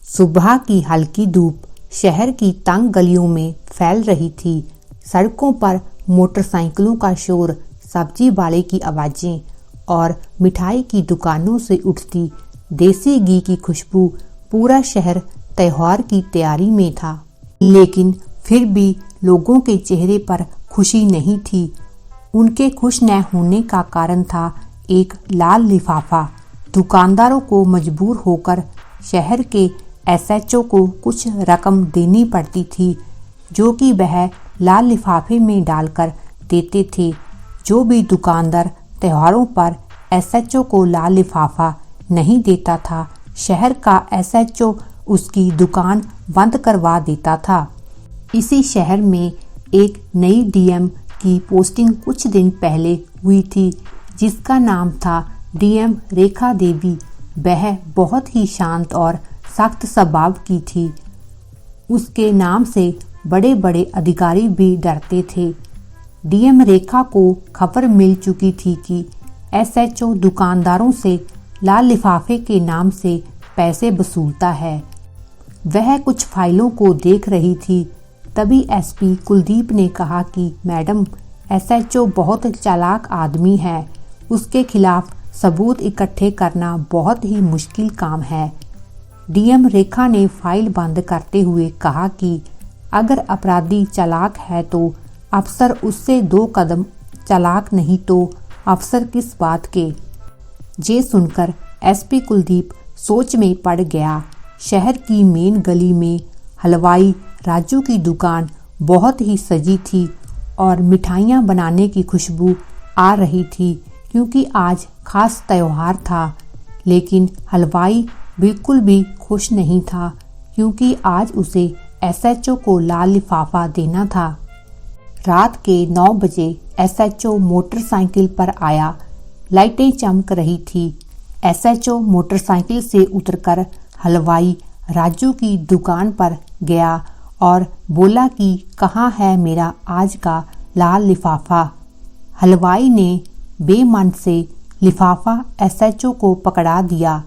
सुबह की हल्की धूप शहर की तंग गलियों में फैल रही थी। सड़कों पर मोटरसाइकिलों का शोर, सब्जी वाले की आवाजें और मिठाई की दुकानों से उठती देसी घी की खुशबू, पूरा शहर त्योहार की तैयारी में था। लेकिन फिर भी लोगों के चेहरे पर खुशी नहीं थी। उनके खुश न होने का कारण था एक लाल लिफाफा। दुकानदारों को मजबूर होकर शहर के एसएचओ को कुछ रकम देनी पड़ती थी, जो कि वह लाल लिफाफे में डालकर देते थे। जो भी दुकानदार त्योहारों पर एसएचओ को लाल लिफाफा नहीं देता था, शहर का एसएचओ उसकी दुकान बंद करवा देता था। इसी शहर में एक नई डीएम की पोस्टिंग कुछ दिन पहले हुई थी, जिसका नाम था डीएम रेखा देवी। वह बहुत ही शांत और सख्त स्वभाव की थी। उसके नाम से बड़े बड़े अधिकारी भी डरते थे। डीएम रेखा को खबर मिल चुकी थी कि एसएचओ दुकानदारों से लाल लिफाफे के नाम से पैसे वसूलता है। वह कुछ फाइलों को देख रही थी। तभी एसपी कुलदीप ने कहा कि मैडम, एसएचओ बहुत चालाक आदमी है। उसके खिलाफ सबूत इकट्ठे करना बहुत ही मुश्किल काम है। डीएम रेखा ने फाइल बंद करते हुए कहा कि अगर अपराधी चालाक है तो अफसर उससे 2 कदम चालाक नहीं तो अफसर किस बात के। ये सुनकर एसपी कुलदीप सोच में पड़ गया। शहर की मेन गली में हलवाई राजू की दुकान बहुत ही सजी थी और मिठाइयाँ बनाने की खुशबू आ रही थी, क्योंकि आज खास त्योहार था। लेकिन हलवाई बिल्कुल भी खुश नहीं था, क्योंकि आज उसे एसएचओ को लाल लिफाफा देना था। रात के 9 बजे एसएचओ मोटरसाइकिल पर आया। लाइटें चमक रही थी। एसएचओ मोटरसाइकिल से उतरकर हलवाई राजू की दुकान पर गया और बोला कि कहाँ है मेरा आज का लाल लिफाफा। हलवाई ने बेमन से लिफाफा एसएचओ को पकड़ा दिया।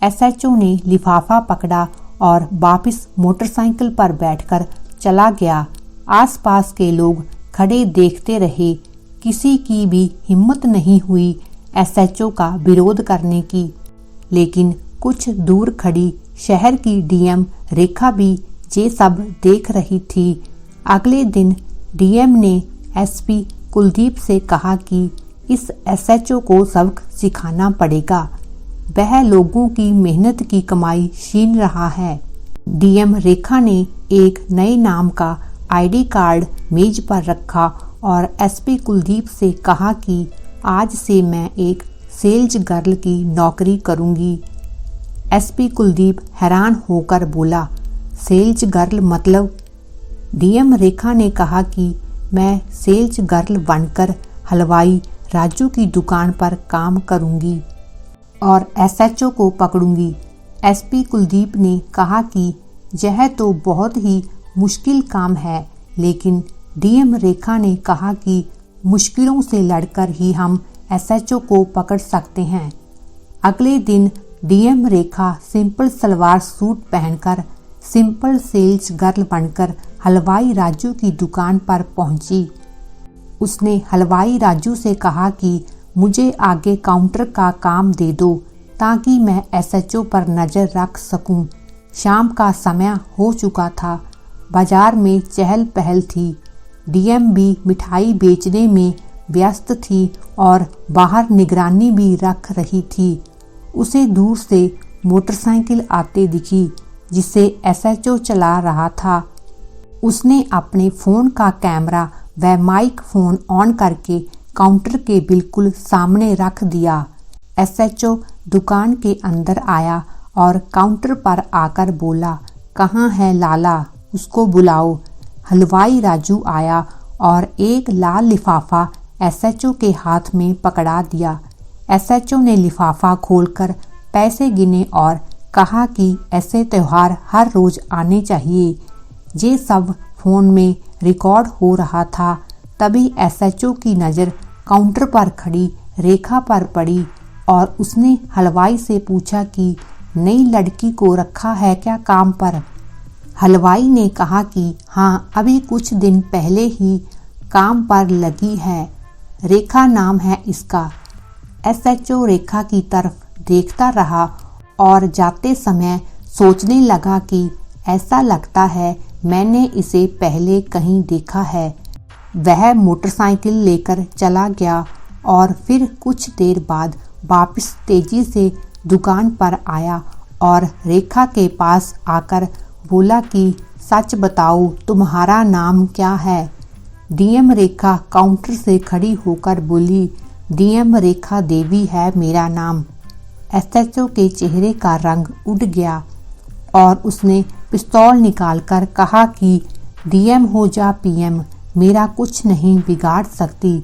एसएचओ ने लिफाफा पकड़ा और वापस मोटरसाइकिल पर बैठकर चला गया। आसपास के लोग खड़े देखते रहे। किसी की भी हिम्मत नहीं हुई एसएचओ का विरोध करने की। लेकिन कुछ दूर खड़ी शहर की डीएम रेखा भी ये सब देख रही थी। अगले दिन डीएम ने एसपी कुलदीप से कहा कि इस एसएचओ को सबक सिखाना पड़ेगा। वह लोगों की मेहनत की कमाई छीन रहा है। डीएम रेखा ने एक नए नाम का आईडी कार्ड मेज पर रखा और एसपी कुलदीप से कहा कि आज से मैं एक सेल्स गर्ल की नौकरी करूंगी। एसपी कुलदीप हैरान होकर बोला, सेल्स गर्ल मतलब? डीएम रेखा ने कहा कि मैं सेल्स गर्ल बनकर हलवाई राजू की दुकान पर काम करूंगी और एसएचओ को पकड़ूंगी। एसपी कुलदीप ने कहा कि यह तो बहुत ही मुश्किल काम है, लेकिन डीएम रेखा ने कहा कि मुश्किलों से लड़कर ही हम एसएचओ को पकड़ सकते हैं। अगले दिन डीएम रेखा सिंपल सलवार सूट पहनकर सिंपल सेल्स गर्ल बनकर हलवाई राजू की दुकान पर पहुंची। उसने हलवाई राजू से कहा कि मुझे आगे काउंटर का काम दे दो, ताकि मैं एसएचओ पर नज़र रख सकूं। शाम का समय हो चुका था। बाजार में चहल पहल थी। डीएम भी मिठाई बेचने में व्यस्त थी और बाहर निगरानी भी रख रही थी। उसे दूर से मोटरसाइकिल आते दिखी, जिसे एसएचओ चला रहा था। उसने अपने फ़ोन का कैमरा व माइक फ़ोन ऑन करके काउंटर के बिल्कुल सामने रख दिया। एसएचओ दुकान के अंदर आया और काउंटर पर आकर बोला, कहाँ है लाला, उसको बुलाओ। हलवाई राजू आया और एक लाल लिफाफा एसएचओ के हाथ में पकड़ा दिया। एसएचओ ने लिफाफा खोलकर पैसे गिने और कहा कि ऐसे त्योहार हर रोज आने चाहिए। ये सब फोन में रिकॉर्ड हो रहा था। तभी एसएचओ की नज़र काउंटर पर खड़ी रेखा पर पड़ी और उसने हलवाई से पूछा कि नई लड़की को रखा है क्या काम पर? हलवाई ने कहा कि हाँ, अभी कुछ दिन पहले ही काम पर लगी है, रेखा नाम है इसका। एसएचओ रेखा की तरफ देखता रहा और जाते समय सोचने लगा कि ऐसा लगता है मैंने इसे पहले कहीं देखा है। वह मोटरसाइकिल लेकर चला गया और फिर कुछ देर बाद वापस तेजी से दुकान पर आया और रेखा के पास आकर बोला कि सच बताओ, तुम्हारा नाम क्या है? डीएम रेखा काउंटर से खड़ी होकर बोली, डीएम रेखा देवी है मेरा नाम। एसएचओ के चेहरे का रंग उड़ गया और उसने पिस्तौल निकालकर कहा कि डीएम हो जा पीएम, मेरा कुछ नहीं बिगाड़ सकती।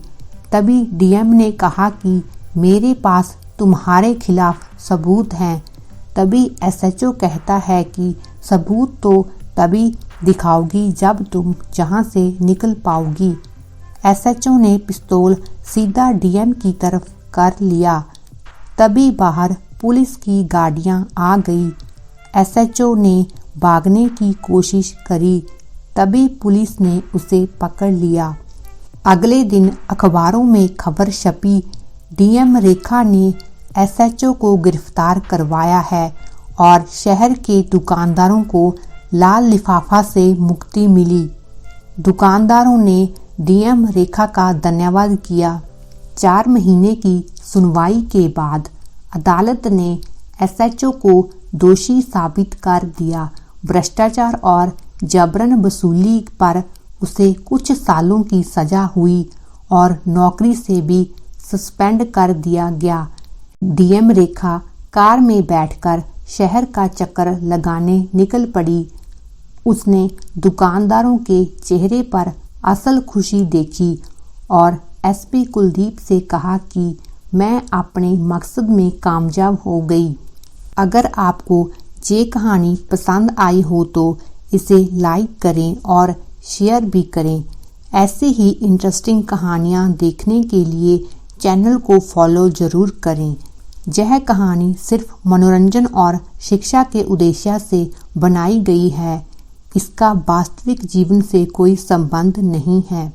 तभी डीएम ने कहा कि मेरे पास तुम्हारे खिलाफ सबूत हैं। तभी एसएचओ कहता है कि सबूत तो तभी दिखाओगी जब तुम जहां से निकल पाओगी। एसएचओ ने पिस्तौल सीधा डीएम की तरफ कर लिया। तभी बाहर पुलिस की गाड़ियां आ गई। एसएचओ ने भागने की कोशिश करी, तभी पुलिस ने उसे पकड़ लिया। अगले दिन अखबारों में खबर छपी, डीएम रेखा ने एसएचओ को गिरफ्तार करवाया है और शहर के दुकानदारों को लाल लिफाफा से मुक्ति मिली। दुकानदारों ने डीएम रेखा का धन्यवाद किया। 4 महीने की सुनवाई के बाद अदालत ने एसएचओ को दोषी साबित कर दिया। भ्रष्टाचार और जबरन वसूली पर उसे कुछ सालों की सजा हुई और नौकरी से भी सस्पेंड कर दिया गया। डीएम रेखा कार में बैठकर शहर का चक्कर लगाने निकल पड़ी। उसने दुकानदारों के चेहरे पर असल खुशी देखी और एसपी कुलदीप से कहा कि मैं अपने मकसद में कामयाब हो गई। अगर आपको ये कहानी पसंद आई हो तो इसे लाइक करें और शेयर भी करें। ऐसे ही इंटरेस्टिंग कहानियाँ देखने के लिए चैनल को फॉलो ज़रूर करें। यह कहानी सिर्फ मनोरंजन और शिक्षा के उद्देश्य से बनाई गई है। इसका वास्तविक जीवन से कोई संबंध नहीं है।